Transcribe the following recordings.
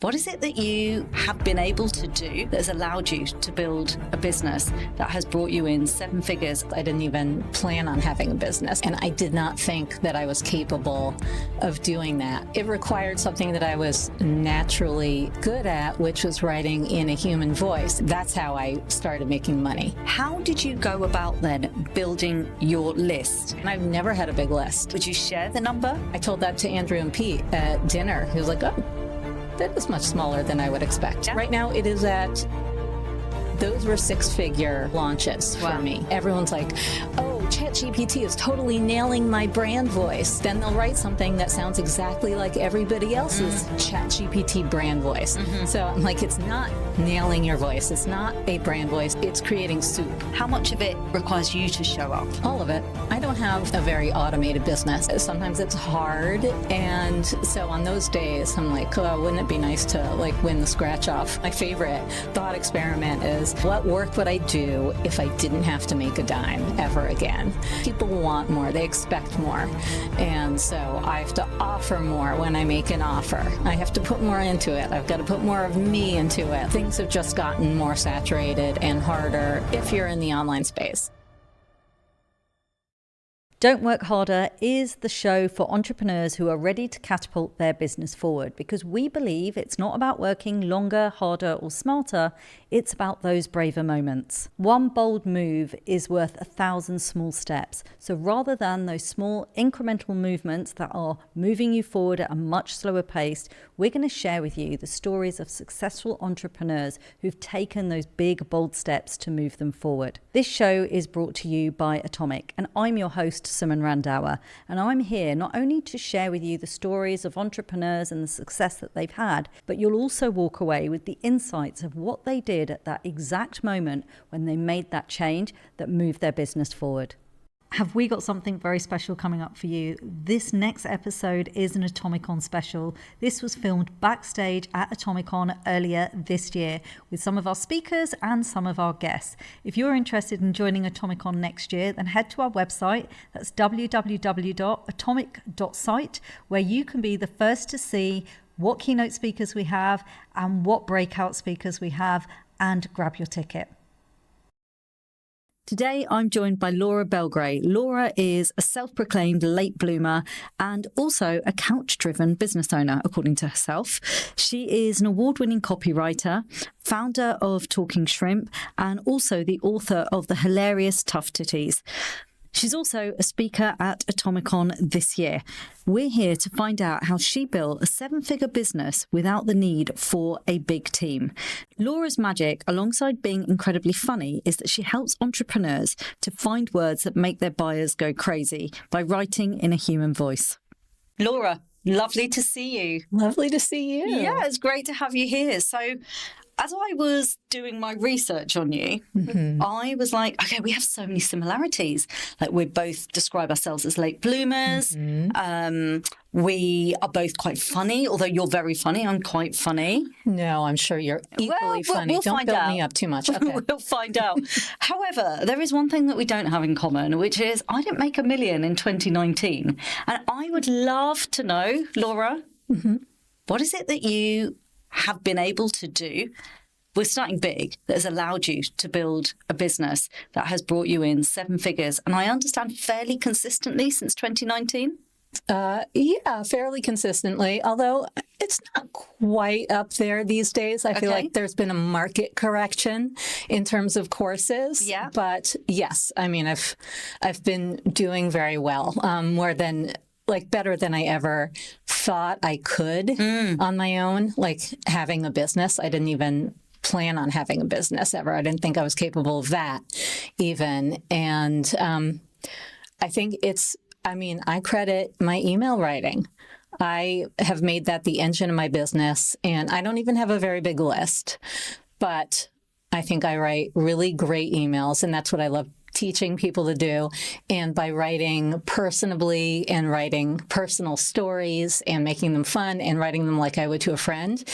What is it that you have been able to do that has allowed you to build a business that has brought you in 7 figures? I didn't even plan on having a business, and I did not think that I was capable of doing that. It required something that I was naturally good at, which was writing in a human voice. That's how I started making money. How did you go about then building your list? And I've never had a big list. Would you share the number? I told that to Andrew and Pete at dinner. He was like, oh, that is much smaller than I would expect. Yeah. Right now it is at, those were 6-figure launches for me. Everyone's like, oh, Chat GPT is totally nailing my brand voice. Then they'll write something that sounds exactly like everybody else's Chat GPT brand voice. So I'm like, it's not nailing your voice. It's not a brand voice. It's creating soup. How much of it requires you to show up? All of it. I don't have a very automated business. Sometimes it's hard. And so on those days, I'm like, oh, wouldn't it be nice to like win the scratch off? My favorite thought experiment is, what work would I do if I didn't have to make a dime ever again? People want more. They expect more. And so I have to offer more when I make an offer. I have to put more into it. I've got to put more of me into it. Things have just gotten more saturated and harder if you're in the online space. Don't Work Harder is the show for entrepreneurs who are ready to catapult their business forward, because we believe it's not about working longer, harder, or smarter. It's about those braver moments. One bold move is worth 1,000 small steps. So rather than those small incremental movements that are moving you forward at a much slower pace, we're going to share with you the stories of successful entrepreneurs who've taken those big, bold steps to move them forward. This show is brought to you by Atomic, and I'm your host, Simon Randauer, and I'm here not only to share with you the stories of entrepreneurs and the success that they've had, but you'll also walk away with the insights of what they did at that exact moment when they made that change that moved their business forward. Have we got something very special coming up for you? This next episode is an ATOMICON special. This was filmed backstage at ATOMICON earlier this year with some of our speakers and some of our guests. If you're interested in joining ATOMICON next year, then head to our website. That's www.atomic.site, where you can be the first to see what keynote speakers we have and what breakout speakers we have, and grab your ticket. Today, I'm joined by Laura Belgray. Laura is a self-proclaimed late bloomer and also a couch-driven business owner, according to herself. She is an award-winning copywriter, founder of Talking Shrimp, and also the author of the hilarious Tough Titties. She's also a speaker at ATOMICON this year. We're here to find out how she built a 7-figure business without the need for a big team. Laura's magic, alongside being incredibly funny, is that she helps entrepreneurs to find words that make their buyers go crazy by writing in a human voice. Laura, lovely to see you. Lovely to see you. Yeah, it's great to have you here. So, as I was doing my research on you, I was like, okay, we have so many similarities. Like, we both describe ourselves as late bloomers. We are both quite funny, although you're very funny. I'm quite funny. No, I'm sure you're equally funny. We'll Don't find build out. me up too much. Okay. We'll find out. However, there is one thing that we don't have in common, which is I didn't make $1 million in 2019. And I would love to know, Laura, what is it that you have been able to do? We're starting big, that has allowed you to build a business that has brought you in 7 figures. And I understand fairly consistently since 2019. Yeah, fairly consistently, although it's not quite up there these days. I feel like there's been a market correction in terms of courses. Yeah. But yes, I mean, I've been doing very well, more than better than I ever thought I could on my own, like having a business. I didn't even plan on having a business ever. I didn't think I was capable of that even. And I think I credit my email writing. I have made that the engine of my business, and I don't even have a very big list, but I think I write really great emails, and that's what I love teaching people to do. And by writing personably and writing personal stories and making them fun and writing them like I would to a friend,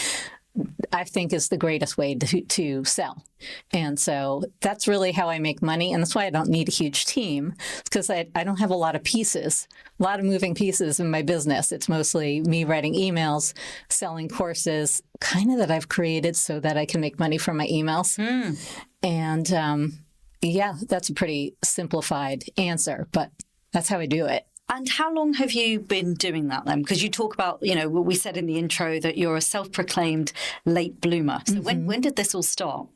I think is the greatest way to sell. And so that's really how I make money. And that's why I don't need a huge team, because I don't have a lot of pieces, a lot of moving pieces in my business. It's mostly me writing emails, selling courses, kind of that I've created so that I can make money from my emails. And yeah, that's a pretty simplified answer, but that's how I do it. And how long have you been doing that then? Because you talk about, what we said in the intro that you're a self-proclaimed late bloomer. So when did this all start?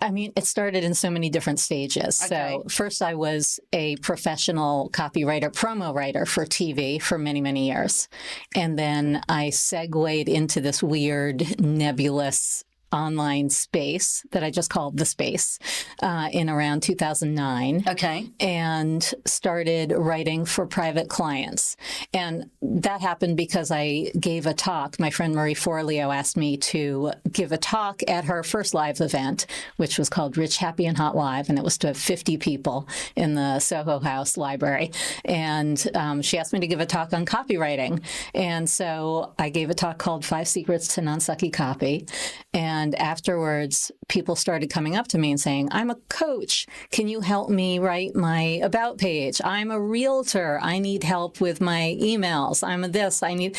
I mean, it started in so many different stages. Okay. So first I was a professional copywriter, promo writer for TV for many, many years. And then I segued into this weird, nebulous online space that I just called The Space in around 2009. Okay. And started writing for private clients. And that happened because I gave a talk. My friend Marie Folio asked me to give a talk at her first live event, which was called Rich, Happy, and Hot Live. And it was to 50 people in the Soho House library. And she asked me to give a talk on copywriting. And so I gave a talk called 5 Secrets to Non-Sucky Copy. And afterwards, people started coming up to me and saying, I'm a coach. Can you help me write my about page? I'm a realtor. I need help with my emails. I'm a this. I need,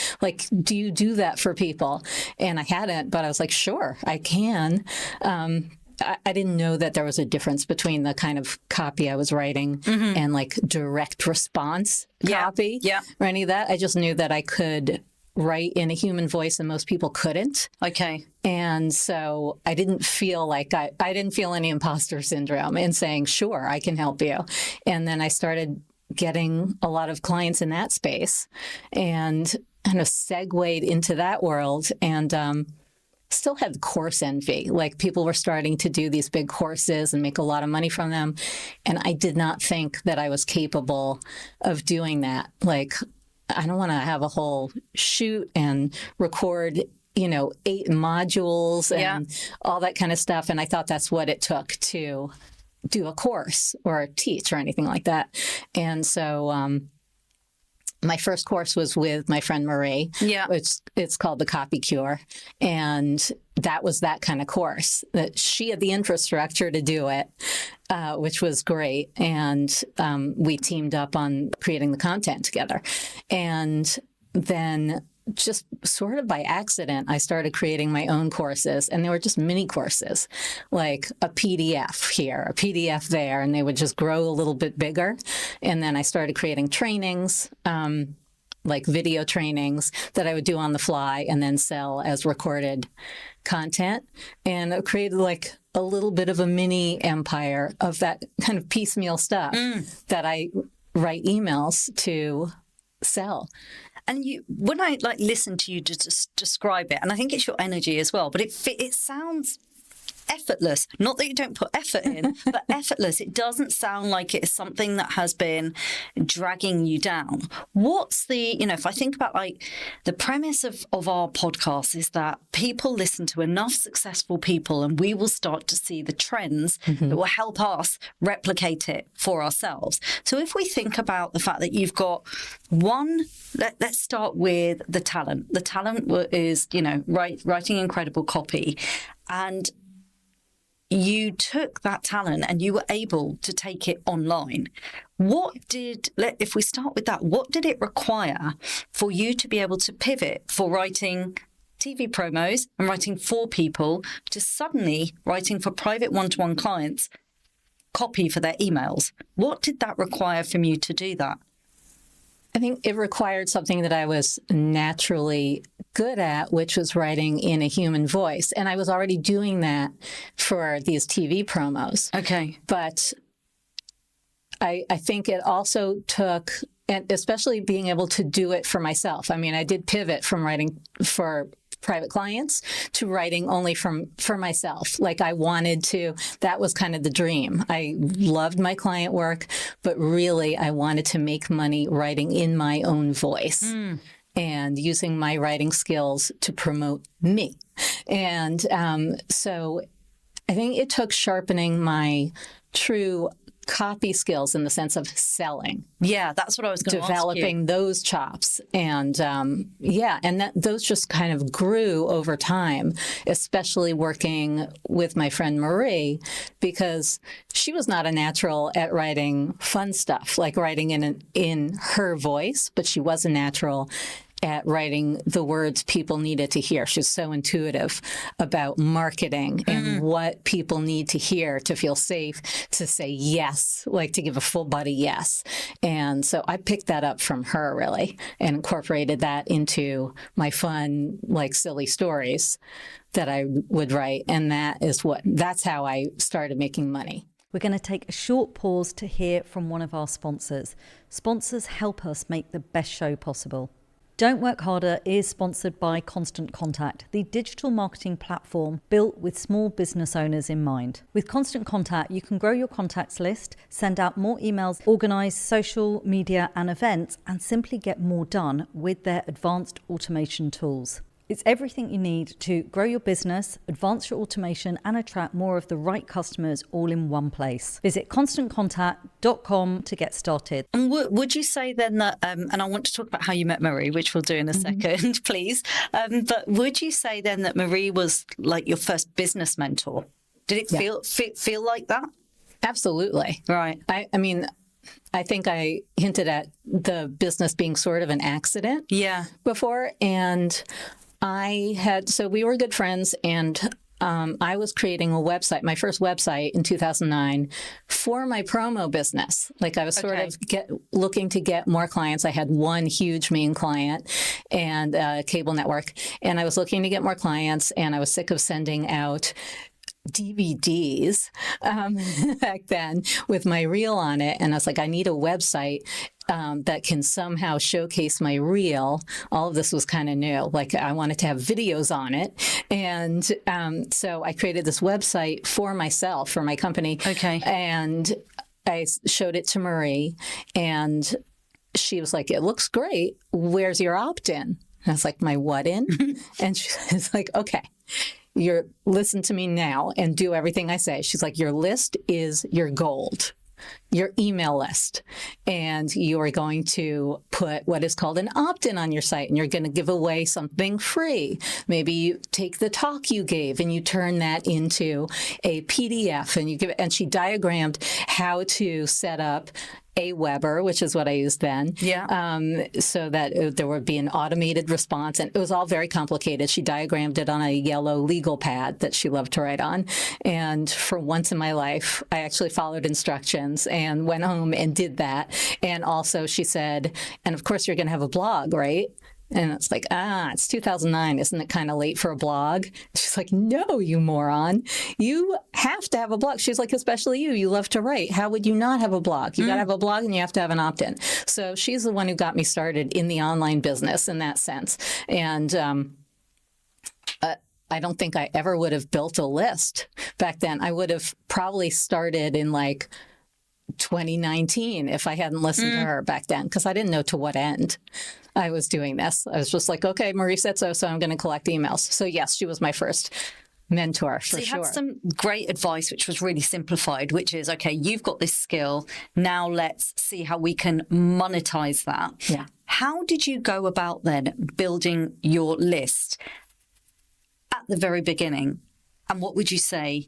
do you do that for people? And I hadn't, but I was like, sure, I can. I didn't know that there was a difference between the kind of copy I was writing and direct response copy or any of that. I just knew that I could write in a human voice and most people couldn't. Okay. And so I didn't feel like I didn't feel any imposter syndrome in saying, sure, I can help you. And then I started getting a lot of clients in that space and kind of segued into that world and still had course envy. Like people were starting to do these big courses and make a lot of money from them. And I did not think that I was capable of doing that. I don't want to have a whole shoot and record, 8 modules and all that kind of stuff. And I thought that's what it took to do a course or teach or anything like that. And so my first course was with my friend Marie. Yeah. It's called The Copy Cure. And that was that kind of course that she had the infrastructure to do it, which was great. And we teamed up on creating the content together. And then just sort of by accident, I started creating my own courses, and they were just mini courses, like a PDF here, a PDF there, and they would just grow a little bit bigger. And then I started creating trainings, like video trainings that I would do on the fly and then sell as recorded content. And it created a little bit of a mini empire of that kind of piecemeal stuff that I write emails to sell. And when I listen to you just describe it, and I think it's your energy as well, but it sounds effortless. Not that you don't put effort in, but effortless. It doesn't sound like it is something that has been dragging you down. What's if I think about the premise of our podcast is that people listen to enough successful people and we will start to see the trends that will help us replicate it for ourselves. So if we think about the fact that you've got let's start with the talent. The talent is, writing incredible copy. And you took that talent and you were able to take it online. If we start with that, what did it require for you to be able to pivot for writing TV promos and writing for people to suddenly writing for private one-to-one clients, copy for their emails? What did that require from you to do that? I think it required something that I was naturally good at, which was writing in a human voice. And I was already doing that for these TV promos. Okay. But I think it also took, and especially being able to do it for myself. I mean, I did pivot from writing for private clients to writing only for myself. I wanted to, that was kind of the dream. I loved my client work, but really I wanted to make money writing in my own voice and using my writing skills to promote me. And so I think it took sharpening my true copy skills in the sense of selling. Yeah, that's what I was going to ask you. Developing those chops. And those just kind of grew over time, especially working with my friend Marie, because she was not a natural at writing fun stuff, like writing in her voice, but she was a natural at writing the words people needed to hear. She's so intuitive about marketing and what people need to hear to feel safe, to say yes, like to give a full body yes. And so I picked that up from her, really, and incorporated that into my fun, like silly stories that I would write. And that's how I started making money. We're going to take a short pause to hear from one of our sponsors. Sponsors help us make the best show possible. Don't Work Harder is sponsored by Constant Contact, the digital marketing platform built with small business owners in mind. With Constant Contact, you can grow your contacts list, send out more emails, organize social media and events, and simply get more done with their advanced automation tools. It's everything you need to grow your business, advance your automation, and attract more of the right customers all in one place. Visit constantcontact.com to get started. And would you say then that, and I want to talk about how you met Marie, which we'll do in a second, please. But would you say then that Marie was like your first business mentor? Did it feel like that? Absolutely. Right. I mean, I think I hinted at the business being sort of an accident before. And so we were good friends, and I was creating a website, my first website in 2009 for my promo business. Like I was sort of looking to get more clients. I had one huge main client and a cable network, and I was looking to get more clients, and I was sick of sending out DVDs back then with my reel on it. And I was like, I need a website that can somehow showcase my reel. All of this was kind of new. Like I wanted to have videos on it. And so I created this website for myself, for my company. Okay. And I showed it to Marie, and she was like, it looks great. Where's your opt-in? And I was like, my what in? And she was like, okay. Listen to me now and do everything I say. She's like, your list is your gold, your email list. And you are going to put what is called an opt-in on your site, and you're going to give away something free. Maybe you take the talk you gave and you turn that into a PDF, and you give it. And she diagrammed how to set up Aweber, which is what I used then, so that there would be an automated response. And it was all very complicated. She diagrammed it on a yellow legal pad that she loved to write on. And for once in my life, I actually followed instructions and went home and did that. And also she said, and of course you're going to have a blog, right? And it's like, it's 2009. Isn't it kind of late for a blog? She's like, no, you moron. You have to have a blog. She's like, especially you. You love to write. How would you not have a blog? You got to have a blog, and you have to have an opt-in. So she's the one who got me started in the online business in that sense. And I don't think I ever would have built a list back then. I would have probably started in like 2019 if I hadn't listened to her back then, because I didn't know to what end I was doing this. I was just like, okay, Marie said so I'm going to collect emails. So yes, she was my first mentor for sure. So you had some great advice, which was really simplified, which is, okay, you've got this skill. Now let's see how we can monetize that. Yeah. How did you go about then building your list at the very beginning? And what would you say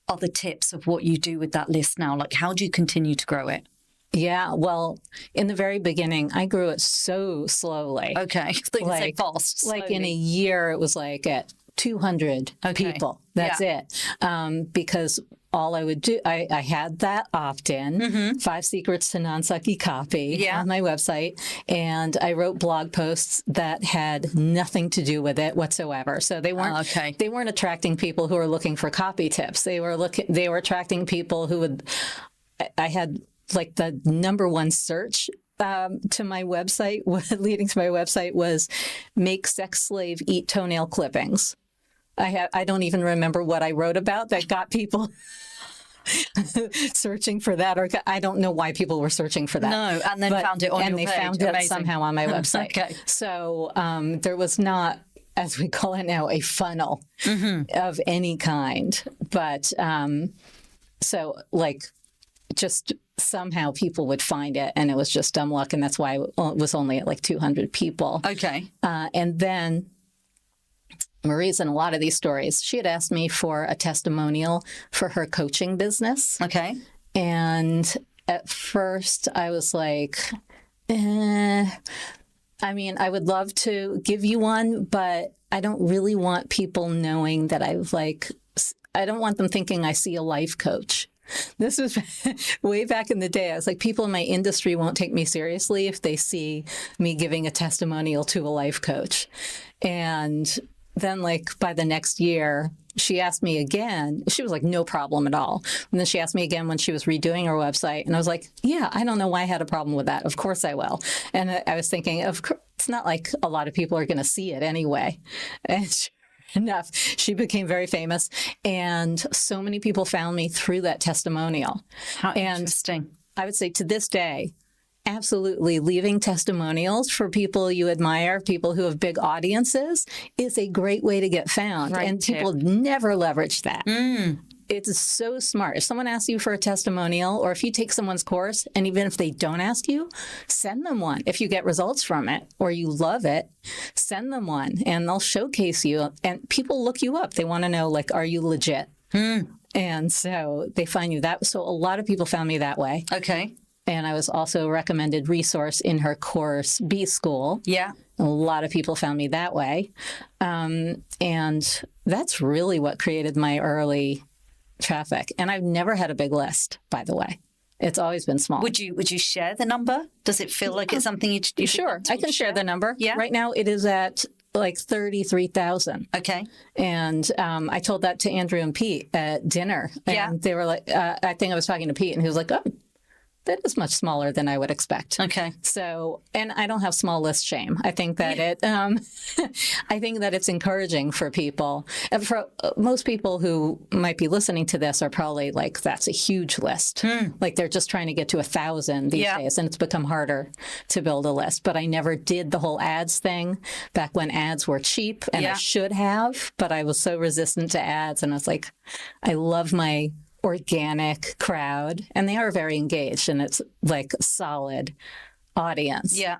are the tips of what you do with that list now? Like, how do you continue to grow it? Yeah, well, in the very beginning, I grew it so slowly. Okay, so like, say fast. Slowly. Like in a year, it was like at 200 people. That's it. Because all I would do, I had that opt-in, 5 secrets to non-sucky copy on my website. And I wrote blog posts that had nothing to do with it whatsoever. So they weren't, they weren't attracting people who were looking for copy tips. They were attracting people who would, I had like the number one search to my website, leading to my website was make sex slave eat toenail clippings. I don't even remember what I wrote about that got people searching for that, or I don't know why people were searching for that. No, and then found it on your page. And they found it somehow on my website. So there was not, as we call it now, a funnel of any kind. But so like just somehow people would find it, and it was just dumb luck. And that's why it was only at like 200 people. Okay. And then Marie's in a lot of these stories. She had asked me for a testimonial for her coaching business. Okay. And at first I was like, I mean, I would love to give you one, but I don't really want people knowing that I don't want them thinking I see a life coach. This was way back in the day. I was like, people in my industry won't take me seriously if they see me giving a testimonial to a life coach. And then like by the next year, she asked me again. She was like, no problem at all. And then she asked me again when she was redoing her website. And I was like, yeah, I don't know why I had a problem with that. Of course I will. And I was thinking, of course, it's not like a lot of people are going to see it anyway. And sure enough, she became very famous. And so many people found me through that testimonial. How interesting. I would say to this day, absolutely, leaving testimonials for people you admire, people who have big audiences, is a great way to get found. Great and tip. people never leverage that. It's so smart. If someone asks you for a testimonial, or if you take someone's course, and even if they don't ask you, send them one. If you get results from it or you love it, send them one, and they'll showcase you. And people look you up. They want to know, like, are you legit? And so they find you that. So a lot of people found me that way. Okay. And I was also a recommended resource in her course, B School. Yeah. A lot of people found me that way. And that's really what created my early traffic. And I've never had a big list, by the way. It's always been small. Would you share the number? Does it feel like it's something you Sure. I can share the number. Yeah. Right now it is at like 33,000. Okay. And I told that to Andrew and Pete at dinner. And Yeah. they were like, I think I was talking to Pete, and he was like, oh, that is much smaller than I would expect. Okay. So, and I don't have small list shame. I think that I think that it's encouraging for people. And for most people who might be listening to this are probably like, that's a huge list. Like they're just trying to get to 1,000 these days, and it's become harder to build a list. But I never did the whole ads thing back when ads were cheap, and I should have, but I was so resistant to ads. And I was like, I love my organic crowd, and they are very engaged, and it's like a solid audience. Yeah.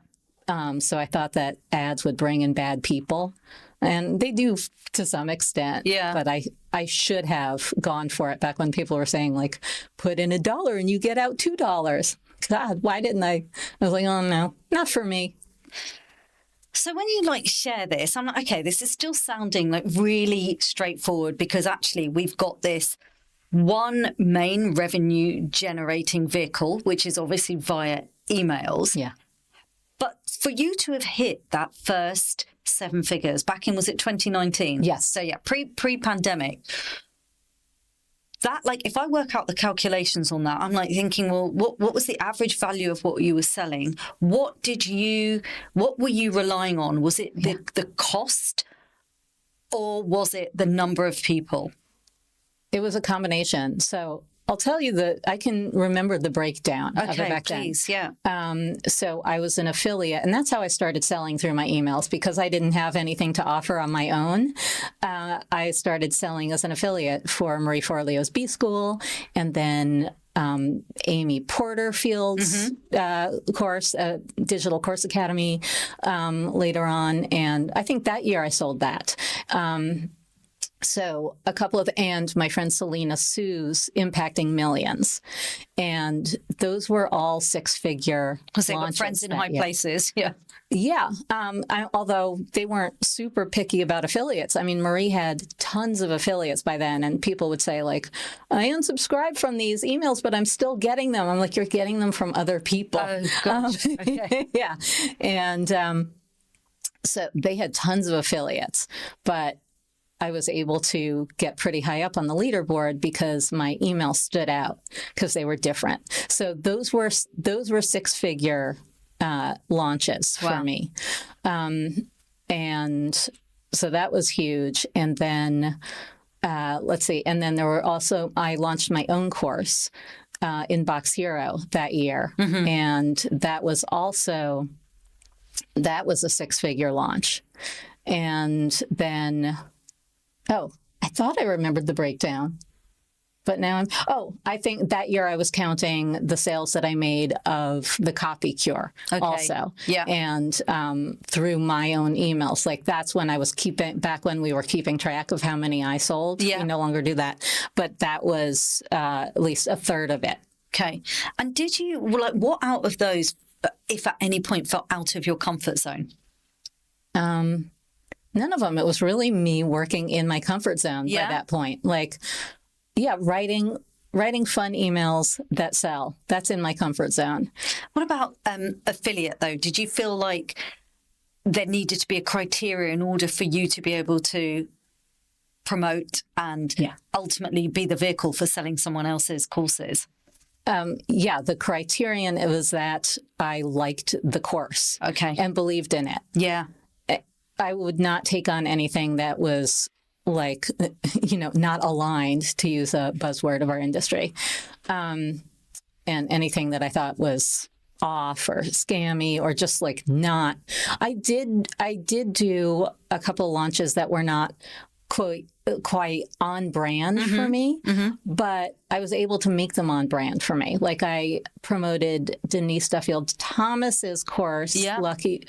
So I thought that ads would bring in bad people, and they do to some extent. Yeah. But I should have gone for it back when people were saying like, put in $1 and you get out $2. God, why didn't I? I was like, oh no, not for me. So when you like share this, I'm like, okay, this is still sounding like really straightforward, because actually we've got this one main revenue generating vehicle, which is obviously via emails. Yeah. But for you to have hit that first 7 figures back in, was it 2019? Yes. So yeah, pre-pandemic. That, like, if I work out the calculations on that, I'm like thinking, well, what was the average value of what you were selling? What were you relying on? Was it the cost, or was it the number of people? It was a combination. So I'll tell you that I can remember the breakdown of it back please, then. yeah. So I was an affiliate, and that's how I started selling through my emails, because I didn't have anything to offer on my own. I started selling as an affiliate for Marie Forleo's B School, and then Amy Porterfield's course, Digital Course Academy, later on. And I think that year I sold that. So a couple of, and my friend Selena Sue's Impacting Millions. And those were all 6-figure launches. Friends in high year. places. Yeah. Yeah. Although they weren't super picky about affiliates. I mean, Marie had tons of affiliates by then, and people would say like, I unsubscribed from these emails, but I'm still getting them. I'm like, you're getting them from other people. Oh, gosh. Okay. Yeah. And so they had tons of affiliates, but I was able to get pretty high up on the leaderboard because my email stood out because they were different. So those were 6-figure launches for me. And so that was huge. And then, let's see. And then there were also, I launched my own course in Box Hero that year. And that was a 6-figure launch. And then, oh, I thought I remembered the breakdown. But now I think that year I was counting the sales that I made of the Copy Cure also. Yeah. And through my own emails, like that's when I was back when we were keeping track of how many I sold. Yeah. We no longer do that. But that was at least a third of it. Okay. And did you, what out of those, if at any point felt out of your comfort zone? None of them. It was really me working in my comfort zone by that point. Like, writing fun emails that sell. That's in my comfort zone. What about affiliate, though? Did you feel like there needed to be a criteria in order for you to be able to promote and ultimately be the vehicle for selling someone else's courses? The criterion was that I liked the course and believed in it. Yeah. I would not take on anything that was like, not aligned, to use a buzzword of our industry. And anything that I thought was off or scammy or just like not. I did do a couple of launches that were not quite on brand for me, but I was able to make them on brand for me. Like I promoted Denise Duffield Thomas's course, Lucky.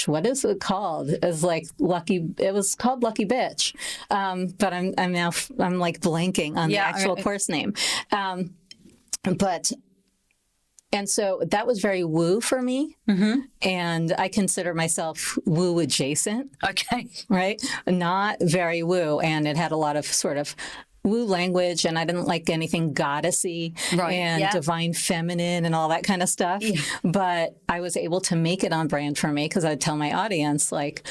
What is it called? It's like Lucky. It was called Lucky Bitch, but I'm like blanking on the actual course name. And so that was very woo for me. And I consider myself woo adjacent. Okay. Right? Not very woo. And it had a lot of sort of woo language, and I didn't like anything goddessy and divine feminine and all that kind of stuff. Yeah. But I was able to make it on brand for me because I'd tell my audience, like,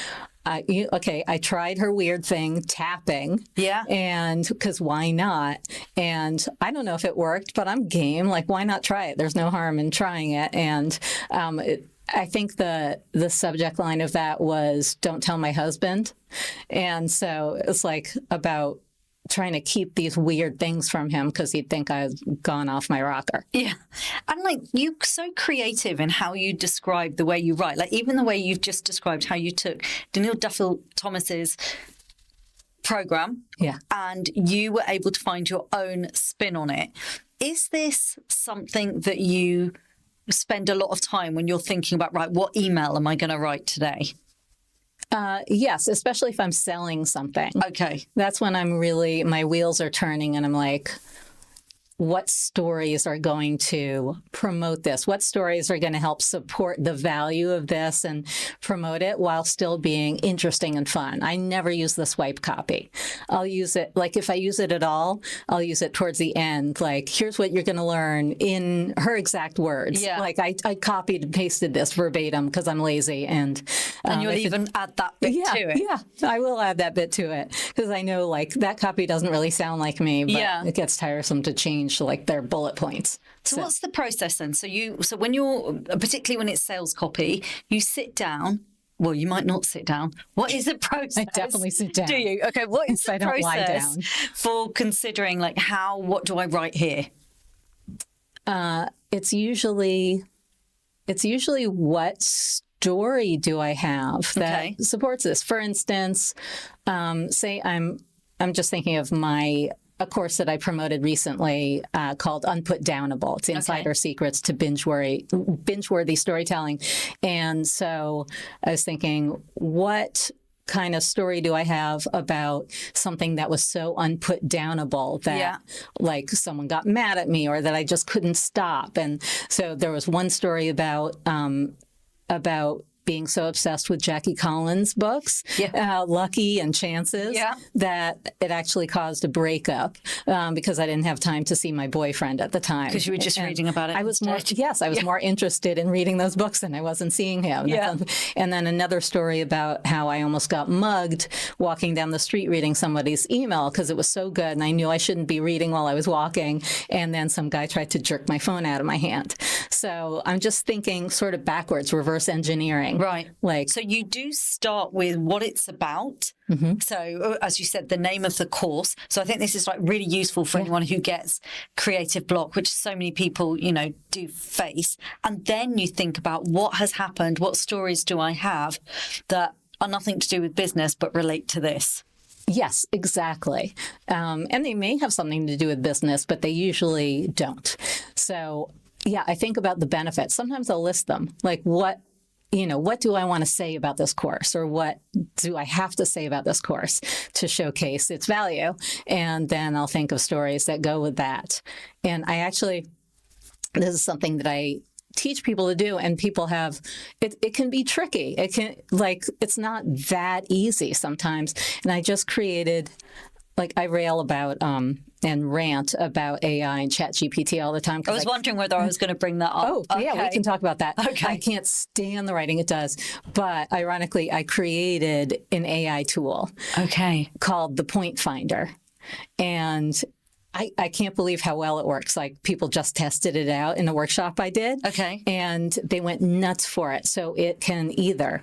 I tried her weird thing, tapping. Yeah. And because why not? And I don't know if it worked, but I'm game. Like, why not try it? There's no harm in trying it. And I think the subject line of that was, don't tell my husband. And so it's like about trying to keep these weird things from him because he'd think I've gone off my rocker. Yeah. And like, you're so creative in how you describe the way you write. Like even the way you've just described how you took Denise Duffield Thomas's program and you were able to find your own spin on it. Is this something that you spend a lot of time when you're thinking about, right, what email am I going to write today? Yes, especially if I'm selling something. Okay. That's when my wheels are turning and I'm like, what stories are going to promote this? What stories are going to help support the value of this and promote it while still being interesting and fun? I never use the swipe copy. I'll use it, like if I use it at all, I'll use it towards the end. Like, here's what you're going to learn in her exact words. Yeah. Like I copied and pasted this verbatim because I'm lazy. And you'll even add that bit to it. Yeah, I will add that bit to it because I know like that copy doesn't really sound like me, but it gets tiresome to change to like their bullet points. So what's the process then? So when you're, particularly when it's sales copy, you sit down. Well, you might not sit down. What is the process? I definitely sit down. Do you? Okay. What is the process for considering like what do I write here? It's usually what story do I have that supports this? For instance, say I'm just thinking of a course that I promoted recently called Unputdownable. It's Insider Secrets to Binge-worthy Storytelling. And so I was thinking, what kind of story do I have about something that was so unputdownable that like someone got mad at me or that I just couldn't stop? And so there was one story about being so obsessed with Jackie Collins' books, Lucky and Chances, that it actually caused a breakup because I didn't have time to see my boyfriend at the time. Because you were just reading about it. I was more interested in reading those books than I was in seeing him. Yeah. And then another story about how I almost got mugged walking down the street reading somebody's email because it was so good and I knew I shouldn't be reading while I was walking. And then some guy tried to jerk my phone out of my hand. So I'm just thinking sort of backwards, reverse engineering. Right. So you do start with what it's about. Mm-hmm. So as you said, the name of the course. So I think this is like really useful for anyone who gets creative block, which so many people, do face. And then you think about what has happened. What stories do I have that are nothing to do with business, but relate to this? Yes, exactly. And they may have something to do with business, but they usually don't. So, yeah, I think about the benefits. Sometimes I'll list them, like what do I want to say about this course, or what do I have to say about this course to showcase its value? And then I'll think of stories that go with that. And this is something that I teach people to do, and people have it can be tricky. It's not that easy sometimes. And I just created, I rail about and rant about AI and Chat GPT all the time. I was wondering whether I was going to bring that up. Oh, yeah, we can talk about that. Okay. I can't stand the writing it does. But ironically, I created an AI tool called the Point Finder. And I can't believe how well it works. Like, people just tested it out in a workshop I did. Okay. And they went nuts for it. So it can either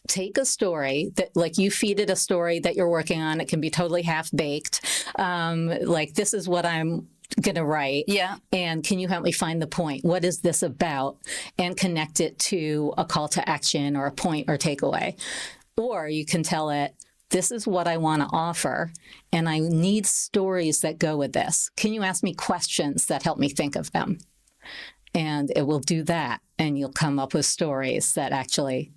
take a story that, like, you feed it a story that you're working on. It can be totally half-baked. This is what I'm going to write. Yeah. And can you help me find the point? What is this about? And connect it to a call to action or a point or takeaway. Or you can tell it, this is what I want to offer, and I need stories that go with this. Can you ask me questions that help me think of them? And it will do that, and you'll come up with stories that actually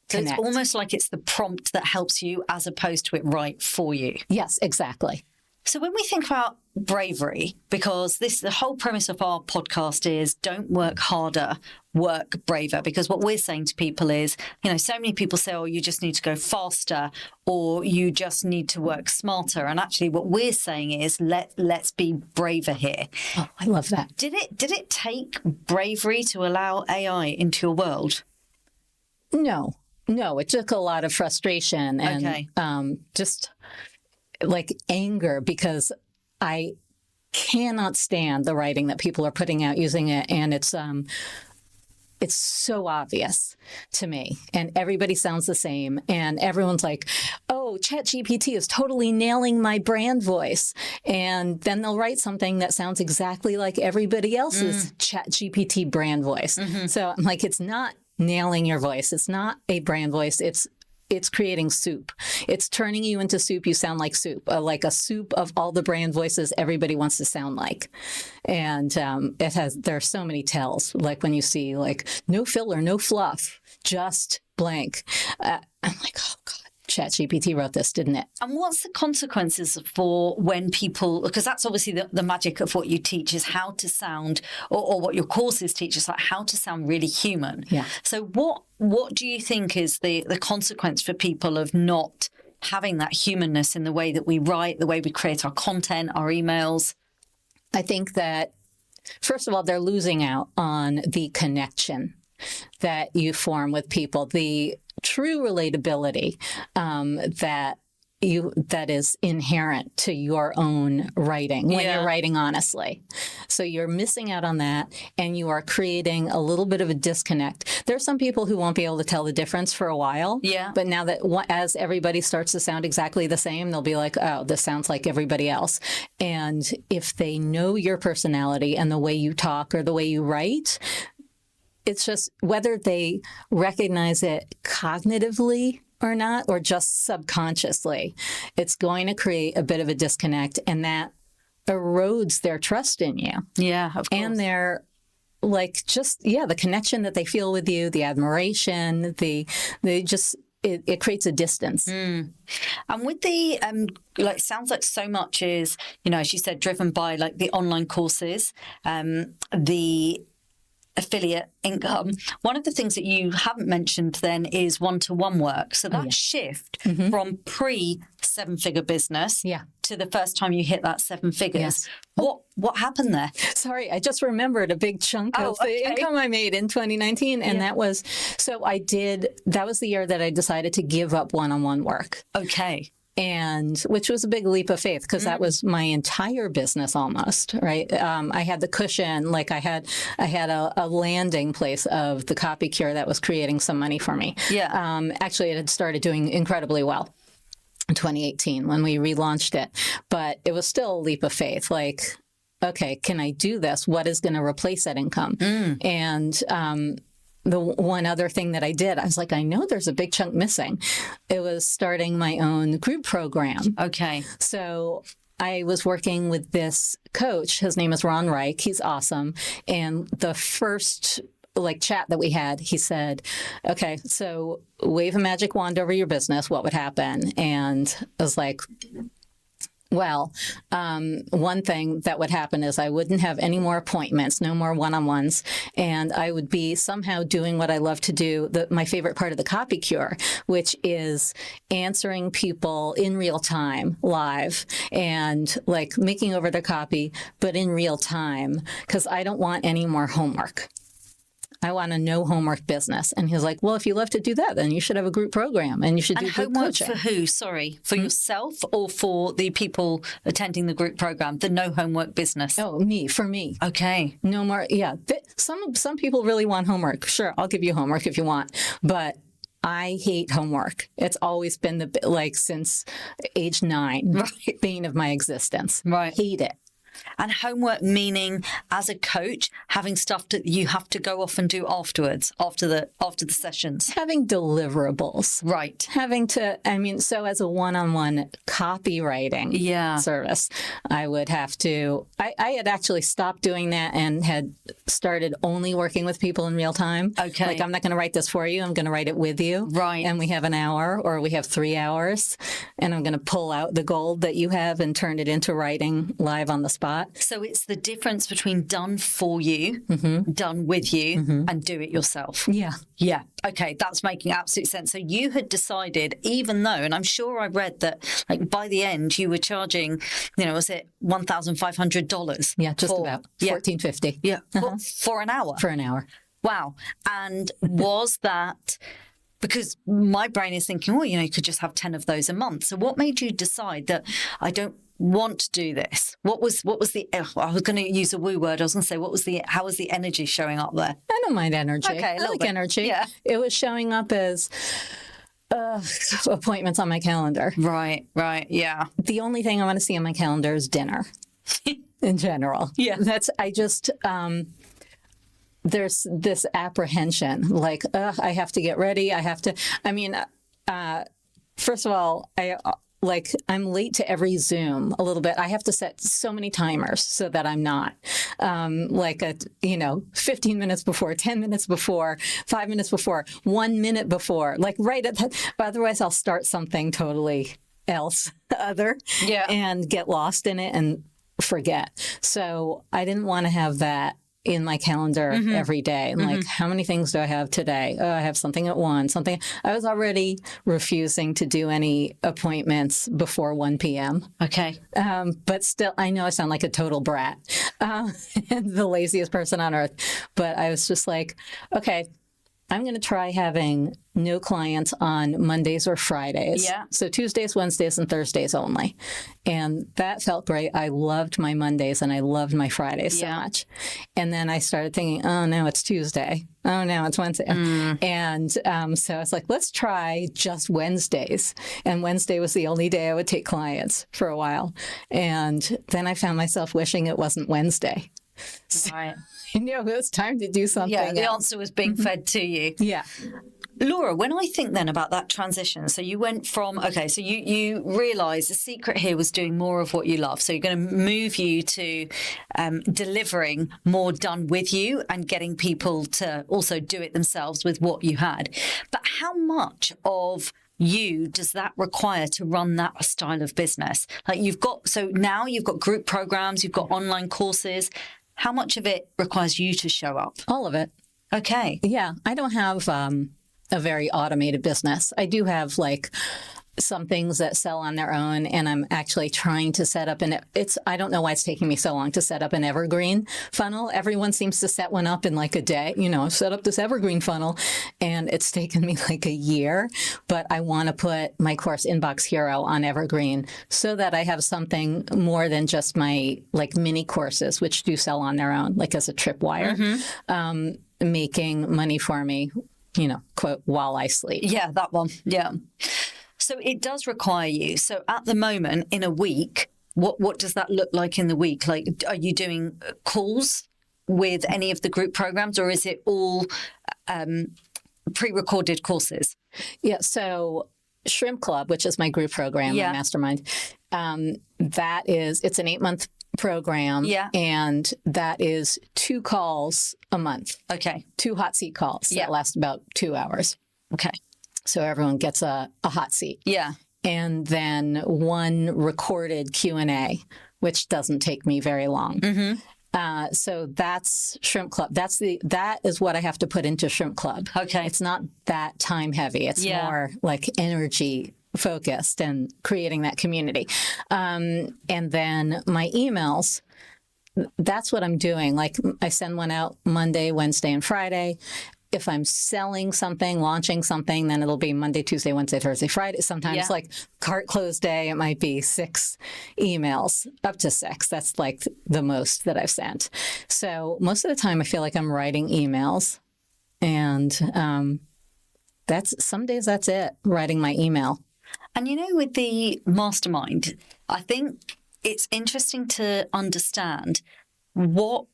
connect. So it's almost like it's the prompt that helps you as opposed to it write for you. Yes, exactly. So when we think about bravery, because the whole premise of our podcast is don't work harder, work braver. Because what we're saying to people is, so many people say, oh, you just need to go faster, or you just need to work smarter. And actually what we're saying is let's be braver here. Oh, I love that. Did it take bravery to allow AI into your world? No, it took a lot of frustration and just like anger, because I cannot stand the writing that people are putting out using it. And it's so obvious to me, and everybody sounds the same. And everyone's like, oh, Chat GPT is totally nailing my brand voice. And then they'll write something that sounds exactly like everybody else's Chat GPT brand voice. Mm-hmm. So I'm like, it's not nailing your voice. It's not a brand voice. It's creating soup. It's turning you into soup. You sound like soup, like a soup of all the brand voices everybody wants to sound like. And there are so many tells, like when you see like no filler, no fluff, just blank. I'm like, oh God, Chat GPT wrote this, didn't it? And what's the consequences for when people, because that's obviously the magic of what you teach is how to sound, or what your courses teach is like how to sound really human. Yeah. So what do you think is the consequence for people of not having that humanness in the way that we write, the way we create our content, our emails? I think that, first of all, they're losing out on the connection that you form with people, the true relatability that is inherent to your own writing when you're writing honestly. So you're missing out on that, and you are creating a little bit of a disconnect. There are some people who won't be able to tell the difference for a while. Yeah. But now that as everybody starts to sound exactly the same, they'll be like, oh, this sounds like everybody else. And if they know your personality and the way you talk or the way you write, it's just whether they recognize it cognitively or not, or just subconsciously, it's going to create a bit of a disconnect, and that erodes their trust in you. Yeah, of course. And their the connection that they feel with you, the admiration, it creates a distance. And with the sounds like so much is, as you said, driven by like the online courses, the affiliate income. One of the things that you haven't mentioned then is one-to-one work. So that shift from pre-7-figure business to the first time you hit that 7 figures. Yes. What happened there? Sorry, I just remembered a big chunk of the income I made in 2019. And that was the year that I decided to give up one-on-one work. Okay. And which was a big leap of faith, because that was my entire business almost, right? I had the cushion, like I had a landing place of the Copy Cure that was creating some money for me. Yeah. Actually, it had started doing incredibly well in 2018 when we relaunched it, but it was still a leap of faith. Like, okay, can I do this? What is going to replace that income? And the one other thing that I did, I was like, I know there's a big chunk missing. It was starting my own group program. Okay. So I was working with this coach. His name is Ron Reich. He's awesome. And the first chat that we had, he said, okay, so wave a magic wand over your business, what would happen? And I was like, well, one thing that would happen is I wouldn't have any more appointments, no more one-on-ones, and I would be somehow doing what I love to do, my favorite part of the copy cure, which is answering people in real time, live, and making over their copy, but in real time, because I don't want any more homework. I want a no homework business. And he's like, well, if you love to do that, then you should have a group program and you should do group coaching. And homework for who? Sorry, for yourself or for the people attending the group program, the no homework business? Oh, for me. Okay. No more. Yeah. Some people really want homework. Sure, I'll give you homework if you want. But I hate homework. It's always been since age 9, right, bane of my existence. Right. Hate it. And homework meaning, as a coach, having stuff that you have to go off and do afterwards, after the sessions. Having deliverables. Right. Having to, so as a one-on-one copywriting service, I would have to, I had actually stopped doing that and had started only working with people in real time. Okay. I'm not going to write this for you. I'm going to write it with you. Right. And we have an hour or we have 3 hours and I'm going to pull out the gold that you have and turn it into writing live on the spot. So it's the difference between done for you, done with you, and do it yourself. Yeah. Yeah. Okay. That's making absolute sense. So you had decided, even though, and I'm sure I read that by the end you were charging, was it $1,500? Yeah, just about $1,450. Yeah. For an hour. For an hour. Wow. And was that... Because my brain is thinking, well, you could just have 10 of those a month. So what made you decide that I don't want to do this? What was the, I was going to use a woo word. I was going to say, how was the energy showing up there? I don't mind energy. Okay, I like energy. Yeah. It was showing up as appointments on my calendar. Right, yeah. The only thing I want to see on my calendar is dinner in general. Yeah. There's this apprehension, I have to get ready. I have to, first of all, I'm late to every Zoom a little bit. I have to set so many timers so that I'm not 15 minutes before, 10 minutes before, 5 minutes before, 1 minute before, right at that. But otherwise I'll start something totally else and get lost in it and forget. So I didn't want to have that in my calendar every day. And how many things do I have today? Oh, I have something at 1, something. I was already refusing to do any appointments before 1 p.m. Okay. But still, I know I sound like a total brat and the laziest person on earth. But I was just like, okay, I'm going to try having no clients on Mondays or Fridays. Yeah. So Tuesdays, Wednesdays, and Thursdays only. And that felt great. I loved my Mondays and I loved my Fridays so much. And then I started thinking, oh, now it's Tuesday. Oh, now it's Wednesday. And so I was like, let's try just Wednesdays. And Wednesday was the only day I would take clients for a while. And then I found myself wishing it wasn't Wednesday. Right. It was time to do something. Yeah, the answer was being fed to you. Yeah. Laura, when I think then about that transition, so you went from, so you realised the secret here was doing more of what you love. So you're going to move you to delivering more done with you and getting people to also do it themselves with what you had. But how much of you does that require to run that style of business? Now you've got group programs, you've got online courses. How much of it requires you to show up? All of it. Okay. Yeah. I don't have a very automated business. I do have some things that sell on their own, and I'm actually trying to set up I don't know why it's taking me so long to set up an evergreen funnel. Everyone seems to set one up in a day, set up this evergreen funnel, and it's taken me a year, but I want to put my course Inbox Hero on evergreen so that I have something more than just my mini courses, which do sell on their own, as a tripwire, making money for me, quote, while I sleep. Yeah, that one. Yeah. So it does require you. So at the moment in a week, what does that look like in the week? Are you doing calls with any of the group programs, or is it all pre-recorded courses? Yeah. So Shrimp Club, which is my group program, my mastermind, it's an 8-month program. Yeah. And that is 2 calls a month. Okay. 2 hot seat calls that last about 2 hours. Okay. So everyone gets a hot seat. Yeah. And then 1 recorded Q&A, which doesn't take me very long. So that's Shrimp Club. That is what I have to put into Shrimp Club. Okay. It's not that time heavy. It's more like energy focused and creating that community. And then my emails, that's what I'm doing. Like I send one out Monday, Wednesday, and Friday. If I'm selling something, launching something, then it'll be Monday, Tuesday, Wednesday, Thursday, Friday. Sometimes like cart close day, it might be 6 emails, up to 6. That's like the most that I've sent. So most of the time I feel like I'm writing emails, and some days that's it, writing my email. And with the mastermind, I think it's interesting to understand what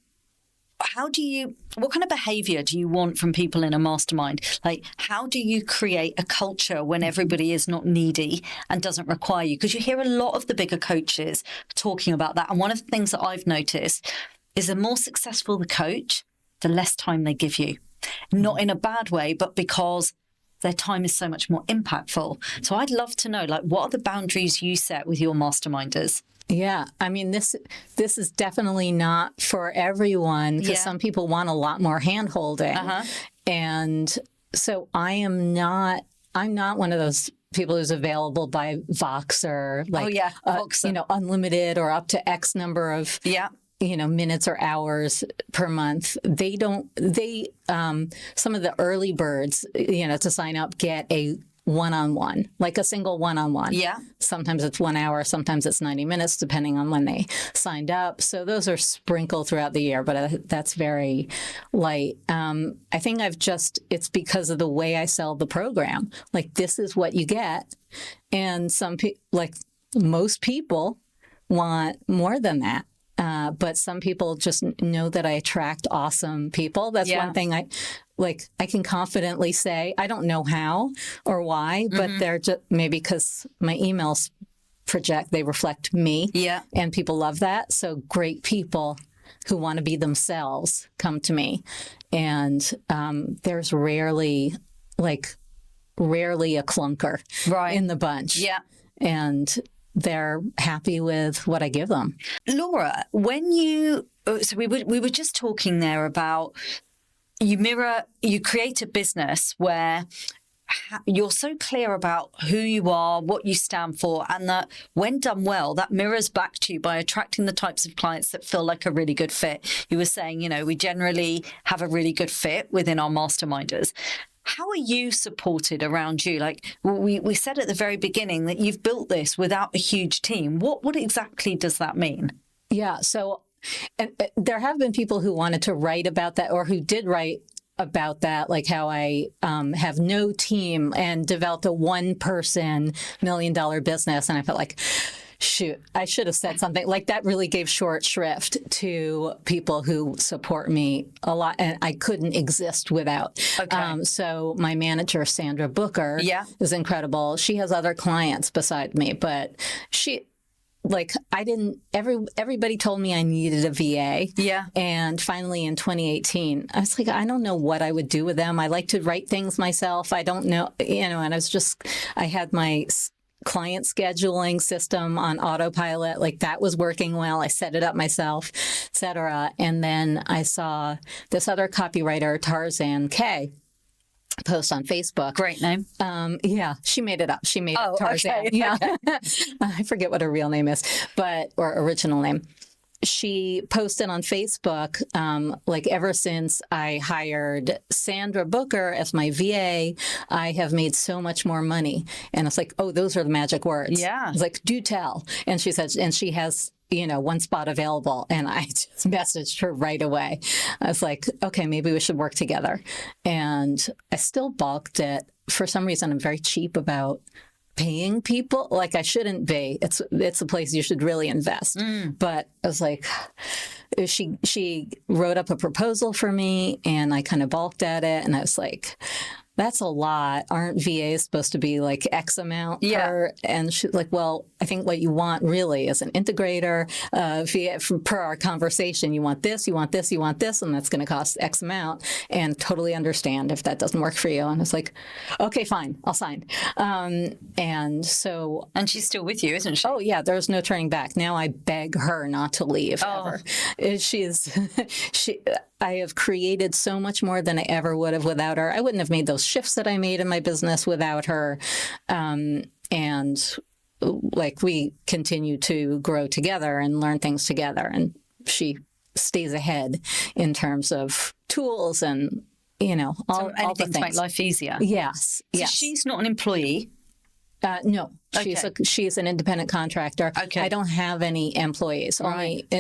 kind of behavior do you want from people in a mastermind? Like, how do you create a culture when everybody is not needy and doesn't require you? Because you hear a lot of the bigger coaches talking about that. And one of the things that I've noticed is the more successful the coach, the less time they give you. Not in a bad way, but because their time is so much more impactful. So I'd love to know, like, what are the boundaries you set with your masterminders? Yeah, I mean, this is definitely not for everyone, because some people want a lot more hand-holding. And so I'm not one of those people who's available by Vox or like, unlimited or up to X number of minutes or hours per month. Some of the early birds, to sign up get a one-on-one, like a single one-on-one. Yeah. Sometimes it's 1 hour, sometimes it's 90 minutes, depending on when they signed up. So those are sprinkled throughout the year, but that's very light. I think it's because of the way I sell the program. Like, this is what you get. And most people want more than that. But some people just know that I attract awesome people. That's one thing I can confidently say. I don't know how or why, but they're just maybe because my emails they reflect me. Yeah. And people love that. So great people who want to be themselves come to me. And there's rarely a clunker in the bunch. Yeah. And they're happy with what I give them. Laura, we were just talking there about you create a business where you're so clear about who you are, what you stand for, and that when done well, that mirrors back to you by attracting the types of clients that feel like a really good fit. You were saying, we generally have a really good fit within our masterminders. How are you supported around you? Like we said at the very beginning that you've built this without a huge team. What exactly does that mean? Yeah. So and there have been people who wanted to write about that, or who did write about that, like how I have no team and developed a 1-person $1 million business. And I felt like, shoot, I should have said something like that. Really gave short shrift to people who support me a lot, and I couldn't exist without. Okay. So my manager, Sandra Booker, is incredible. She has other clients beside me, but everybody told me I needed a VA. Yeah. And finally in 2018, I was like, I don't know what I would do with them. I like to write things myself. I don't know, and I had my client scheduling system on autopilot, like that was working well. I set it up myself, et cetera. And then I saw this other copywriter, Tarzan K, post on Facebook. Great name. Yeah, she made it up. She made it Tarzan. Okay. Yeah. I forget what her real name is, or original name. She posted on Facebook, ever since I hired Sandra Booker as my VA, I have made so much more money. And it's like, oh, those are the magic words. Yeah. It's like, do tell. And she said, and she has, 1 spot available. And I just messaged her right away. I was like, okay, maybe we should work together. And I still balked it. For some reason, I'm very cheap about paying people. Like, I shouldn't be. It's a place you should really invest. But I was like, she wrote up a proposal for me, and I kind of balked at it, and I was like, that's a lot. Aren't VAs supposed to be like X amount? Yeah. And she's like, well, I think what you want really is an integrator. Per our conversation, you want this, you want this, you want this, and that's going to cost X amount. And totally understand if that doesn't work for you. And it's like, okay, fine, I'll sign. And she's still with you, isn't she? Oh yeah, there's no turning back. Now I beg her not to leave ever. I have created so much more than I ever would have without her. I wouldn't have made those shifts that I made in my business without her. And like, we continue to grow together and learn things together. And she stays ahead in terms of tools and, all the things. To make life easier. Yes. So yes. she's not an employee? No, Okay. she's an independent contractor. Okay. I don't have any employees.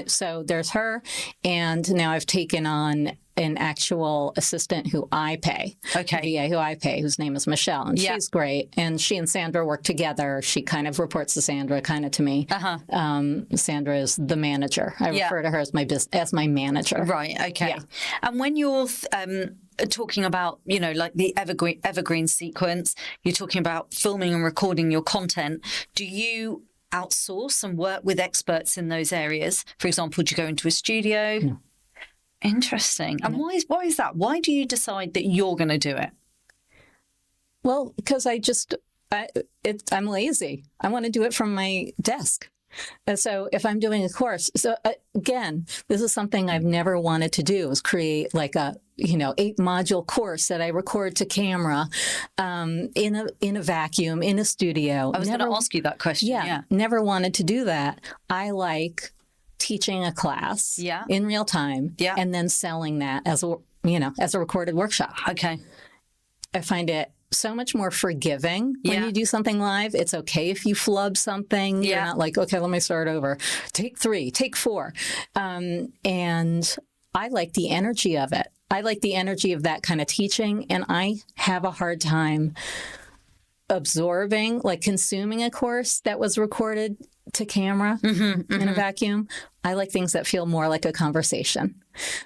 So there's her, and now I've taken on an actual assistant who I pay. Okay. VA who I pay, whose name is Michelle, and she's great. And she and Sandra work together. She kind of reports to Sandra, kind of to me. Sandra is the manager. I refer to her as my manager. Right. Okay. Yeah. And when you're talking about, like the evergreen sequence, you're talking about filming and recording your content. Do you outsource and work with experts in those areas? For example, do you go into a studio? No. Interesting. And why is that? Why do you decide that you're going to do it? Well, because I'm lazy. I want to do it from my desk. And so if I'm doing a course, again, this is something I've never wanted to do, is create like a 8-module course that I record to camera in a vacuum in a studio. I was going to ask you that question. Yeah. Never wanted to do that. I like teaching a class in real time and then selling that as a recorded workshop. Okay. I find it so much more forgiving when you do something live. It's okay if you flub something. You're not like, okay, let me start over. Take 3, take 4. And I like the energy of it. I like the energy of that kind of teaching. And I have a hard time absorbing, like consuming a course that was recorded to camera in a vacuum. I like things that feel more like a conversation.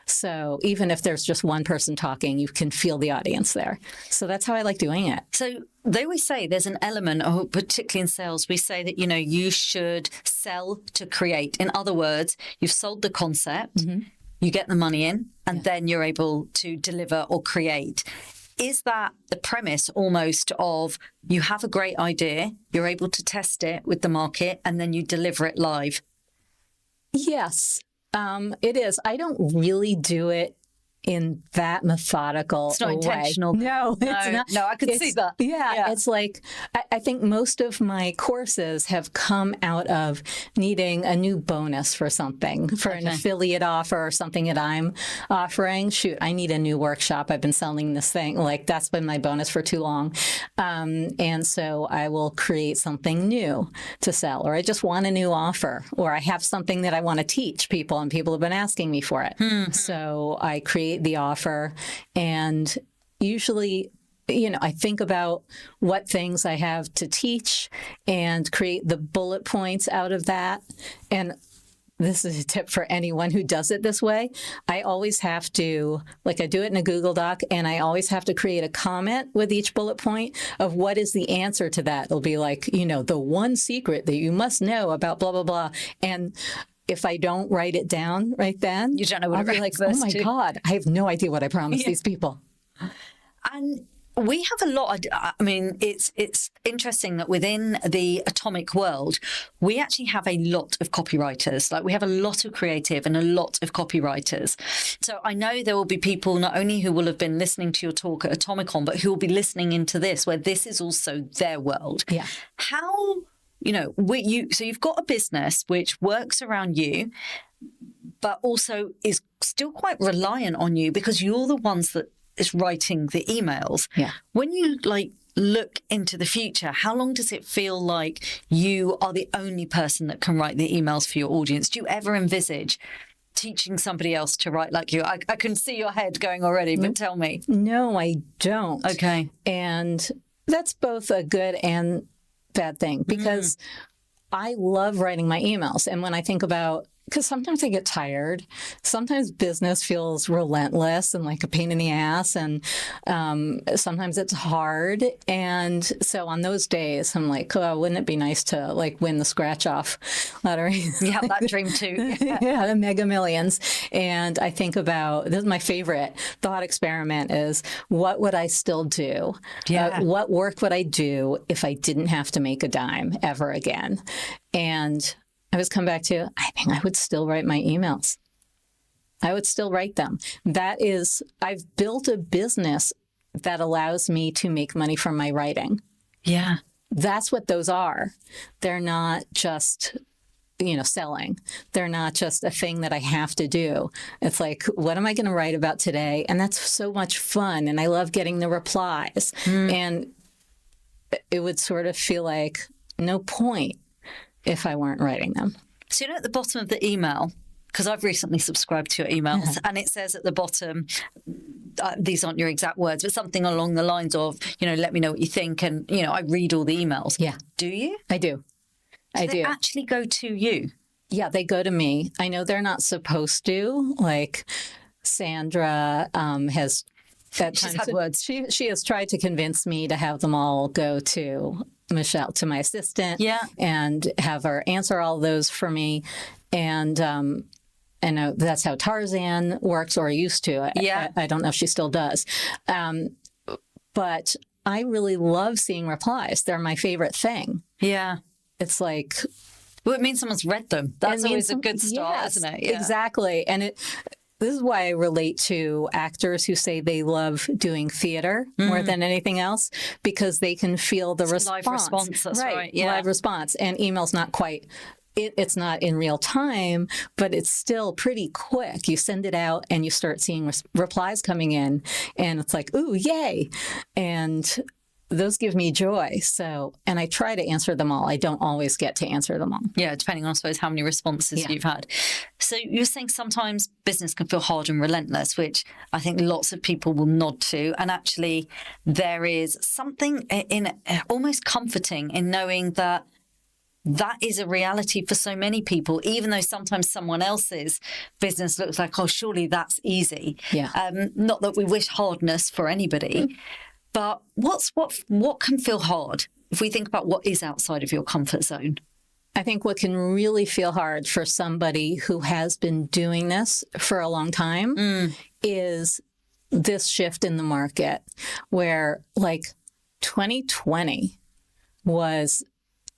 So even if there's just one person talking, you can feel the audience there. So that's how I like doing it. So they always say there's an element, particularly in sales, we say that, you should sell to create. In other words, you've sold the concept, you get the money in, and then you're able to deliver or create. Is that the premise almost of you have a great idea, you're able to test it with the market, and then you deliver it live? Yes, it is. I don't really do it in that methodical It's not way. intentional. No, it's not. No, I could see that. Yeah, it's like, I think most of my courses have come out of needing a new bonus for something, for an affiliate offer or something that I'm offering. Shoot, I need a new workshop. I've been selling this thing. Like, that's been my bonus for too long. And so I will create something new to sell, or I just want a new offer, or I have something that I want to teach people and people have been asking me for it. So I create the offer, and usually, I think about what things I have to teach and create the bullet points out of that. And this is a tip for anyone who does it this way. I always have to, I do it in a Google Doc, and I always have to create a comment with each bullet point of what is the answer to that. It'll be like, the one secret that you must know about blah, blah, blah. And if I don't write it down right then, you don't know what I'll be like, oh my God, I have no idea what I promised these people. And we have a lot. I mean, it's interesting that within the atomic world, we actually have a lot of copywriters. Like, we have a lot of creative and a lot of copywriters. So I know there will be people not only who will have been listening to your talk at ATOMICON, but who will be listening into this, where this is also their world. Yeah. How, so you've got a business which works around you, but also is still quite reliant on you because you're the ones that is writing the emails. Yeah. When you look into the future, how long does it feel like you are the only person that can write the emails for your audience? Do you ever envisage teaching somebody else to write like you? I can see your head going already, but tell me. No, I don't. Okay. And that's both a good and bad thing because I love writing my emails. And when I think about, because sometimes I get tired. Sometimes business feels relentless and like a pain in the ass. And sometimes it's hard. And so on those days, I'm like, oh, wouldn't it be nice to like win the scratch off lottery? You have that dream too. Yeah, the Mega Millions. And I think about, this is my favorite thought experiment is, what would I still do? Yeah. What work would I do if I didn't have to make a dime ever again? And I was come back to, I think I would still write my emails. I would still write them. That is, I've built a business that allows me to make money from my writing. Yeah. That's what those are. They're not just, selling. They're not just a thing that I have to do. It's like, what am I going to write about today? And that's so much fun. And I love getting the replies. And it would sort of feel like no point if I weren't writing them. So, at the bottom of the email, because I've recently subscribed to your emails, and it says at the bottom, these aren't your exact words, but something along the lines of, let me know what you think. And, I read all the emails. Yeah. Do you? I do. I do. They actually go to you? Yeah, they go to me. I know they're not supposed to. Like Sandra has... She's had words. She has tried to convince me to have them all go to Michelle, to my assistant, and have her answer all those for me. And that's how Tarzan works, or used to. I don't know if she still does. But I really love seeing replies. They're my favorite thing. Yeah. It's like... Well, it means someone's read them. That's always a good start, isn't it? Yeah. Exactly. And this is why I relate to actors who say they love doing theater more than anything else, because they can feel the response. Live response, that's right. Yeah. Live response. And email's not quite, it's not in real time, but it's still pretty quick. You send it out and you start seeing replies coming in, and it's like, ooh, yay. And those give me joy. So, and I try to answer them all. I don't always get to answer them all. Yeah, depending on, I suppose, how many responses you've had. So you're saying sometimes business can feel hard and relentless, which I think lots of people will nod to. And actually, there is something in almost comforting in knowing that that is a reality for so many people, even though sometimes someone else's business looks like, oh, surely that's easy. Yeah. Not that we wish hardness for anybody. But what can feel hard if we think about what is outside of your comfort zone? I think what can really feel hard for somebody who has been doing this for a long time is this shift in the market where like 2020 was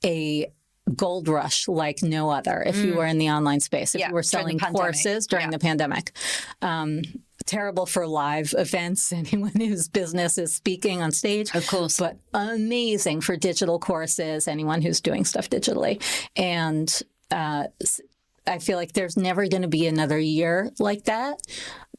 a gold rush like no other if you were in the online space, if you were selling courses during the pandemic. Terrible for live events, anyone whose business is speaking on stage. Of course. But amazing for digital courses, anyone who's doing stuff digitally. And I feel like there's never going to be another year like that.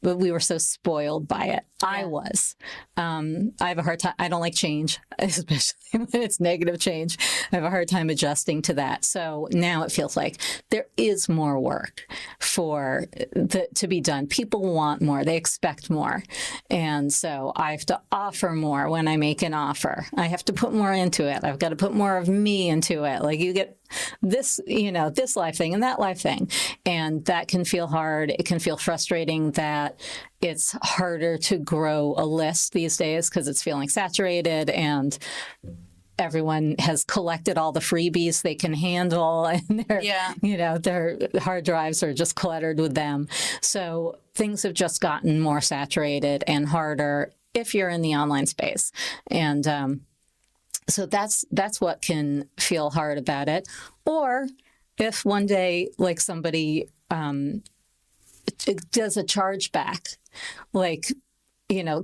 But we were so spoiled by it. Yeah. I was. I have a hard time. I don't like change, especially when it's negative change. I have a hard time adjusting to that. So now it feels like there is more work to be done. People want more. They expect more. And so I have to offer more when I make an offer. I have to put more into it. I've got to put more of me into it. Like you get this, this life thing and that life thing. And that can feel hard. It can feel frustrating that it's harder to grow a list these days because it's feeling saturated and everyone has collected all the freebies they can handle and their hard drives are just cluttered with them. So things have just gotten more saturated and harder if you're in the online space. And so that's what can feel hard about it. Or if one day like somebody does a chargeback, like,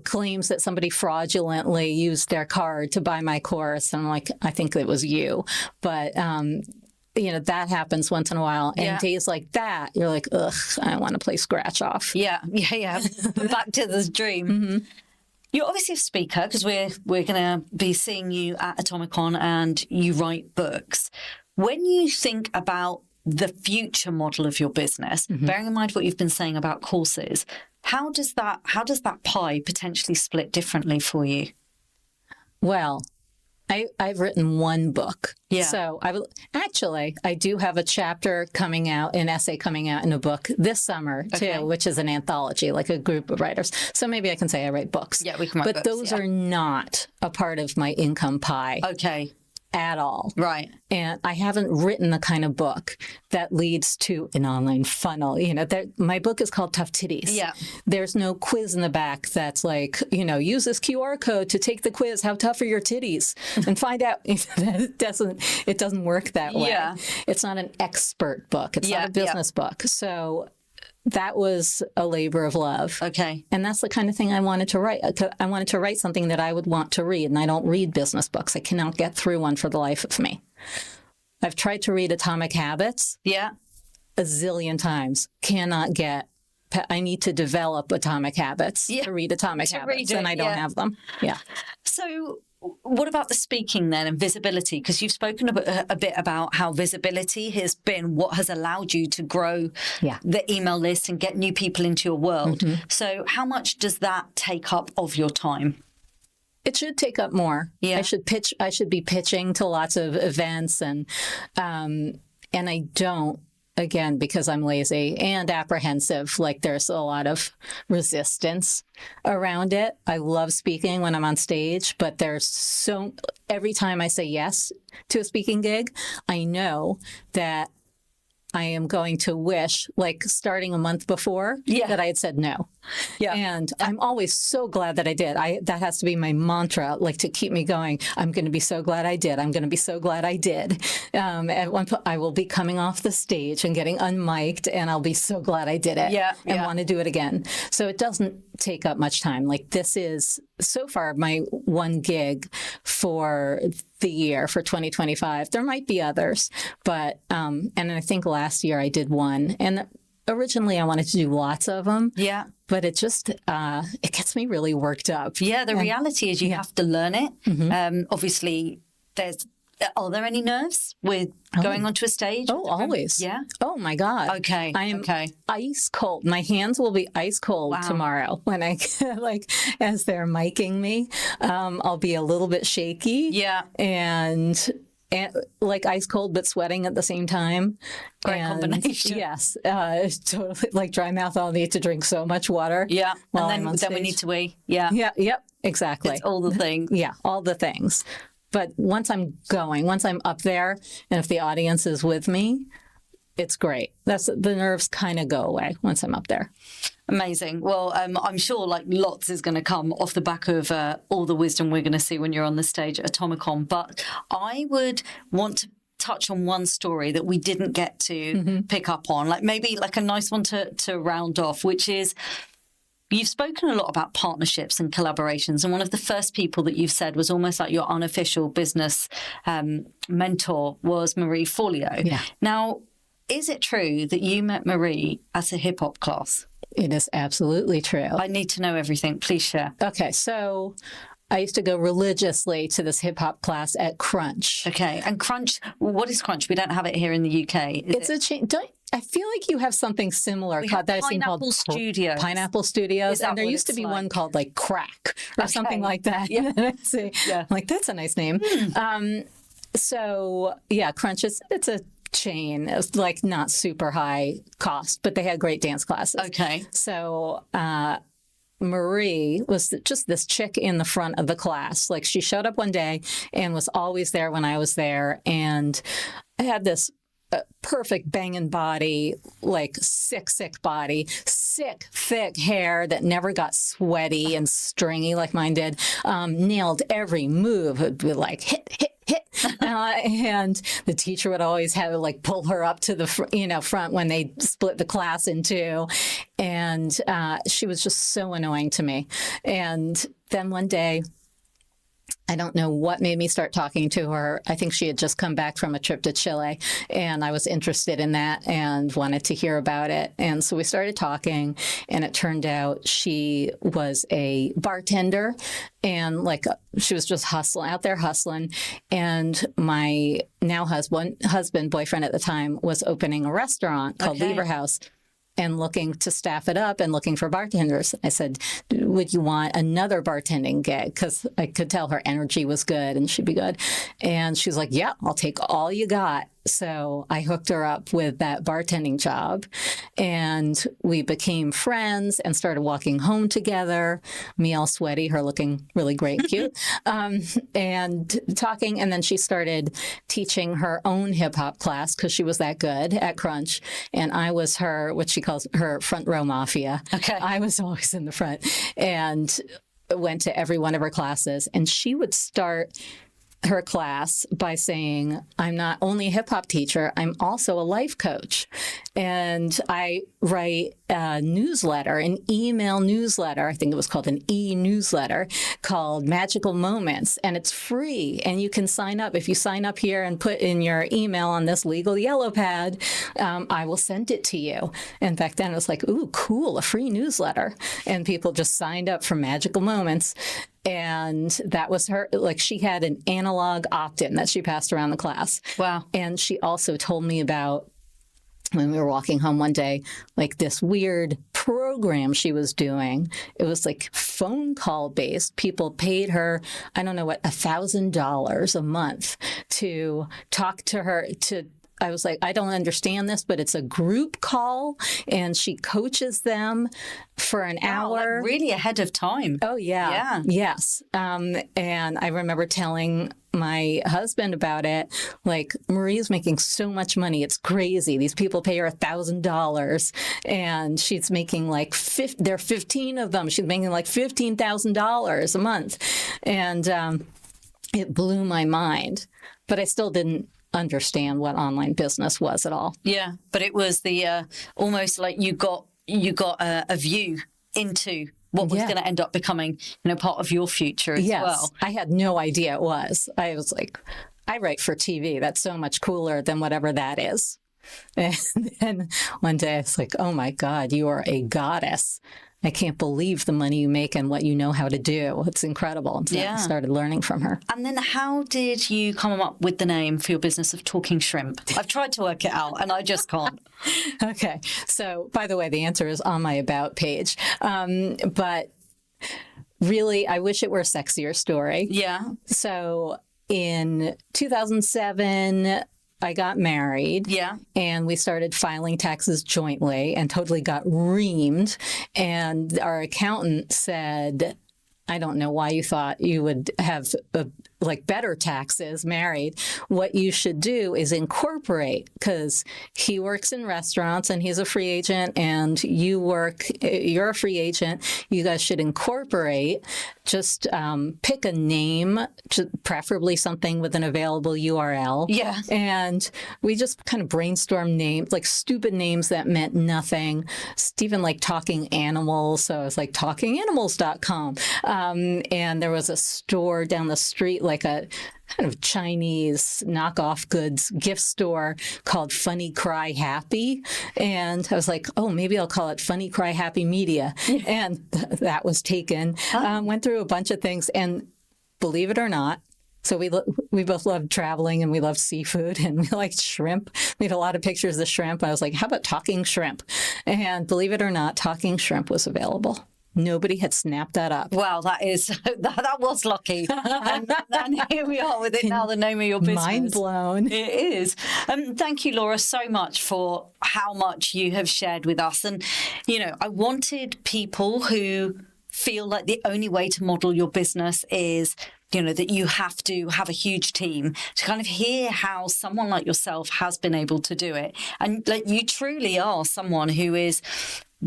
claims that somebody fraudulently used their card to buy my course. And I'm like, I think it was you. But, that happens once in a while. And days like that, you're like, ugh, I want to play scratch off. Yeah. Back to this dream. Mm-hmm. You're obviously a speaker because we're going to be seeing you at ATOMICON and you write books. When you think about the future model of your business, bearing in mind what you've been saying about courses, how does that pie potentially split differently for you? Well, I've written one book. Yeah. So I do have a chapter coming out, an essay coming out in a book this summer too, which is an anthology, like a group of writers. So maybe I can say I write books. Yeah, we can write but books. But those are not a part of my income pie. Okay. At all. Right. And I haven't written the kind of book that leads to an online funnel. My book is called Tough Titties. Yeah. There's no quiz in the back that's like, use this QR code to take the quiz. How tough are your titties? And find out. It doesn't work that way. Yeah. It's not an expert book. It's not a business book. So that was a labor of love. Okay. And that's the kind of thing I wanted to write. I wanted to write something that I would want to read, and I don't read business books. I cannot get through one for the life of me. I've tried to read Atomic Habits. Yeah. A zillion times. Cannot get. I need to develop Atomic Habits to read Atomic Habits, and I don't have them. Yeah. So what about the speaking then and visibility? Because you've spoken a bit about how visibility has been what has allowed you to grow the email list and get new people into your world. Mm-hmm. So how much does that take up of your time? It should take up more. Yeah. I should be pitching to lots of events and I don't. Again, because I'm lazy and apprehensive, like there's a lot of resistance around it. I love speaking when I'm on stage, but every time I say yes to a speaking gig, I know that I am going to wish, like starting a month before, that I had said no. Yeah. And I'm always so glad that I did. That has to be my mantra, like to keep me going. I'm going to be so glad I did. I'm going to be so glad I did. At one point, I will be coming off the stage and getting unmiked, and I'll be so glad I did it and want to do it again. So it doesn't take up much time. Like this is so far my one gig for the year for 2025. There might be others, but and I think last year I did one, and originally I wanted to do lots of them. Yeah, but it just it gets me really worked up. Yeah, the reality is you have to learn it. Mm-hmm. Obviously, are there any nerves with going onto a stage? Oh, always. Yeah. Oh my God. Okay. I am ice cold. My hands will be ice cold tomorrow when I as they're miking me. I'll be a little bit shaky. Yeah. And like ice cold, but sweating at the same time. Great combination. Yes. Totally like dry mouth. I'll need to drink so much water. Yeah. And then we need to wee. Yeah. Yeah. Yep. Exactly. It's all the things. Yeah. All the things. But once I'm up there, and if the audience is with me, it's great. The nerves kind of go away once I'm up there. Amazing. Well, I'm sure like lots is going to come off the back of all the wisdom we're going to see when you're on the stage at ATOMICON. But I would want to touch on one story that we didn't get to pick up on, like maybe like a nice one to round off, which is, you've spoken a lot about partnerships and collaborations, and one of the first people that you've said was almost like your unofficial business mentor was Marie Folio. Yeah. Now, is it true that you met Marie at a hip-hop class? It is absolutely true. I need to know everything. Please share. Okay, so I used to go religiously to this hip-hop class at Crunch. Okay, and Crunch, what is Crunch? We don't have it here in the UK. It's a chain. I feel like you have something similar called Pineapple Studios. Pineapple Studios. And there used to be one called like Crack or something like that. Yeah. Like, that's a nice name. So yeah, Crunch it's a chain. It's like not super high cost, but they had great dance classes. Okay. So Marie was just this chick in the front of the class. Like she showed up one day and was always there when I was there. And I had this perfect banging body, like sick body, sick, thick hair that never got sweaty and stringy like mine did. Nailed every move. It would be like hit. And the teacher would always have to like pull her up to the front when they split the class in two. And she was just so annoying to me. And then one day, I don't know what made me start talking to her. I think she had just come back from a trip to Chile, and I was interested in that and wanted to hear about it. And so we started talking, and it turned out she was a bartender, and like she was just out there hustling. And my now boyfriend at the time, was opening a restaurant called Lever House. and looking to staff it up and looking for bartenders. I said, would you want another bartending gig? Because I could tell her energy was good and she'd be good. And she's like, yeah, I'll take all you got. So I hooked her up with that bartending job, and we became friends and started walking home together, me all sweaty, her looking really great and cute, and talking. And then she started teaching her own hip hop class because she was that good at Crunch. And I was her, what she calls her front row mafia. Okay. I was always in the front and went to every one of her classes. And she would start her class by saying, I'm not only a hip hop teacher, I'm also a life coach. And I write a newsletter, an email newsletter. I think it was called an e-newsletter called Magical Moments. And it's free. And you can sign up. If you sign up here and put in your email on this legal yellow pad, I will send it to you. And back then it was like, ooh, cool, a free newsletter. And people just signed up for Magical Moments. And that was her, like she had an analog opt-in that she passed around the class. Wow. And she also told me about, when we were walking home one day, like this weird program she was doing. It was like phone call based. People paid her, I don't know what, $1,000 a month to talk to her, I was like, I don't understand this, but it's a group call and she coaches them for an hour. Like really ahead of time. Oh, yeah. Yeah. Yes. And I remember telling my husband about it, like, Marie's making so much money. It's crazy. These people pay her $1,000 and she's making like, there are 15 of them. She's making like $15,000 a month. And it blew my mind, but I still didn't understand what online business was at all. Yeah, but it was the almost like you got a view into what was going to end up becoming, part of your future as well. I had no idea it was. I was like, I write for TV. That's so much cooler than whatever that is. And then one day I was like, oh my God, you are a goddess. I can't believe the money you make and what you know how to do. It's incredible. And so I started learning from her. And then how did you come up with the name for your business of Talking Shrimp? I've tried to work it out and I just can't. Okay. So, by the way, the answer is on my About page. But really, I wish it were a sexier story. Yeah. So, in 2007, I got married. Yeah. And we started filing taxes jointly and totally got reamed. And our accountant said, I don't know why you thought you would have better taxes married. What you should do is incorporate, because he works in restaurants and he's a free agent and you're a free agent. You guys should incorporate. Just pick a name, preferably something with an available URL. Yeah. And we just kind of brainstormed names, like stupid names that meant nothing. Even like Talking Animals. So I was like talkinganimals.com. And there was a store down the street, like a kind of Chinese knockoff goods gift store called Funny Cry Happy. And I was like, oh, maybe I'll call it Funny Cry Happy Media. Yeah. And that was taken. Went through a bunch of things. And believe it or not, so we both loved traveling and we loved seafood and we liked shrimp. We had a lot of pictures of shrimp. I was like, how about Talking Shrimp? And believe it or not, Talking Shrimp was available. Nobody had snapped that up. Wow, that was lucky. and here we are with it now, the name of your business. Mind blown. It is. Thank you, Laura, so much for how much you have shared with us. And, I wanted people who feel like the only way to model your business is that you have to have a huge team, to kind of hear how someone like yourself has been able to do it. And like you truly are someone who is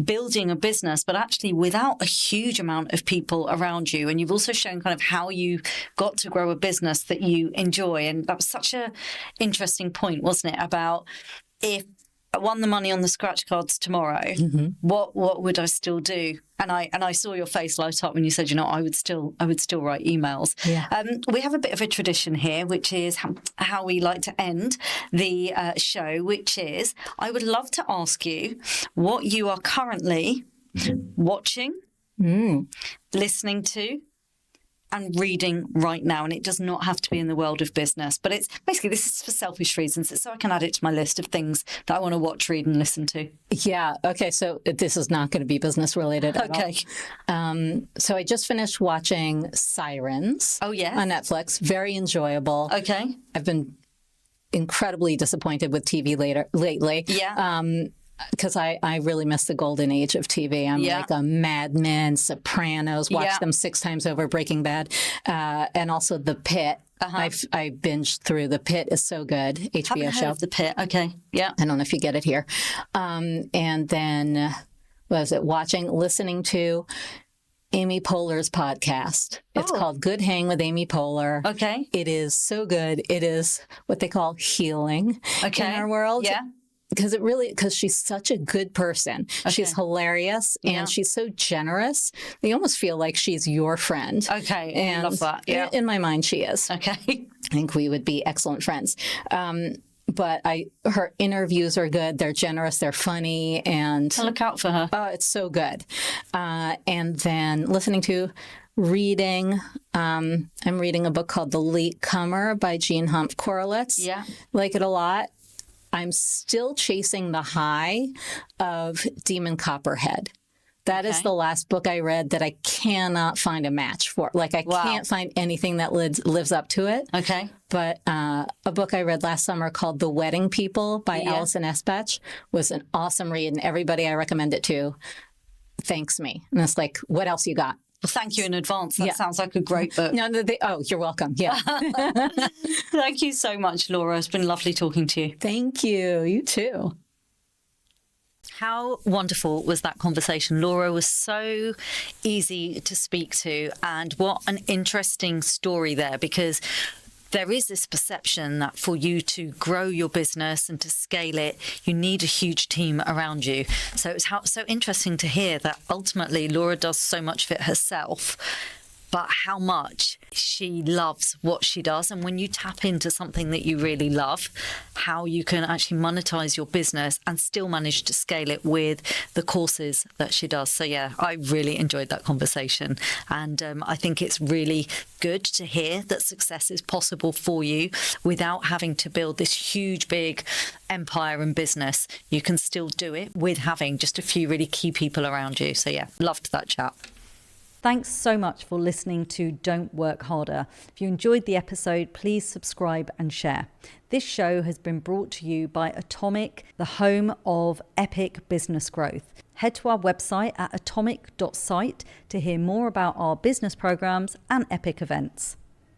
building a business, but actually without a huge amount of people around you. And you've also shown kind of how you got to grow a business that you enjoy. And that was such an interesting point, wasn't it? About if I won the money on the scratch cards tomorrow, what would I still do? And I saw your face light up when you said, I would still write emails. Yeah. We have a bit of a tradition here, which is how we like to end the show, which is I would love to ask you what you are currently watching, listening to, and reading right now. And it does not have to be in the world of business, but it's basically, this is for selfish reasons. It's so I can add it to my list of things that I want to watch, read and listen to. Yeah. Okay. So this is not going to be business related at all. So I just finished watching Sirens. Oh, yeah. On Netflix. Very enjoyable. Okay. I've been incredibly disappointed with TV lately. Yeah. Because I really miss the golden age of TV. I'm like a Mad Men, Sopranos, watched them 6 times over, Breaking Bad, and also The Pitt. I binged through The Pitt. Is so good. HBO Haven't show. heard of The Pitt. Okay. Yeah. I don't know if you get it here. And then, what was it? Listening to Amy Poehler's podcast. It's called Good Hang with Amy Poehler. Okay. It is so good. It is what they call healing in our world. Yeah. Because she's such a good person. Okay. She's hilarious and she's so generous. You almost feel like she's your friend. Okay. And I love that. Yeah. In my mind, she is. Okay. I think we would be excellent friends. But her interviews are good. They're generous. They're funny. And I'll look out for her. Oh, it's so good. And then reading. I'm reading a book called The Late Comer by Jean Humph Korelitz. Yeah. Like it a lot. I'm still chasing the high of Demon Copperhead. That is the last book I read that I cannot find a match for. Like I can't find anything that lives up to it. Okay. But a book I read last summer called The Wedding People by Alison Espach was an awesome read, and everybody I recommend it to thanks me. And it's like, what else you got? Well, thank you in advance. That sounds like a great book. No, you're welcome. Yeah. Thank you so much, Laura. It's been lovely talking to you. Thank you. You too. How wonderful was that conversation? Laura was so easy to speak to, and what an interesting story there, because there is this perception that for you to grow your business and to scale it, you need a huge team around you. So it's so interesting to hear that ultimately Laura does so much of it herself, but how much she loves what she does. And when you tap into something that you really love, how you can actually monetize your business and still manage to scale it with the courses that she does. So yeah, I really enjoyed that conversation. And I think it's really good to hear that success is possible for you without having to build this huge, big empire and business. You can still do it with having just a few really key people around you. So yeah, loved that chat. Thanks so much for listening to Don't Work Harder. If you enjoyed the episode, please subscribe and share. This show has been brought to you by Atomic, the home of epic business growth. Head to our website at atomic.site to hear more about our business programs and epic events.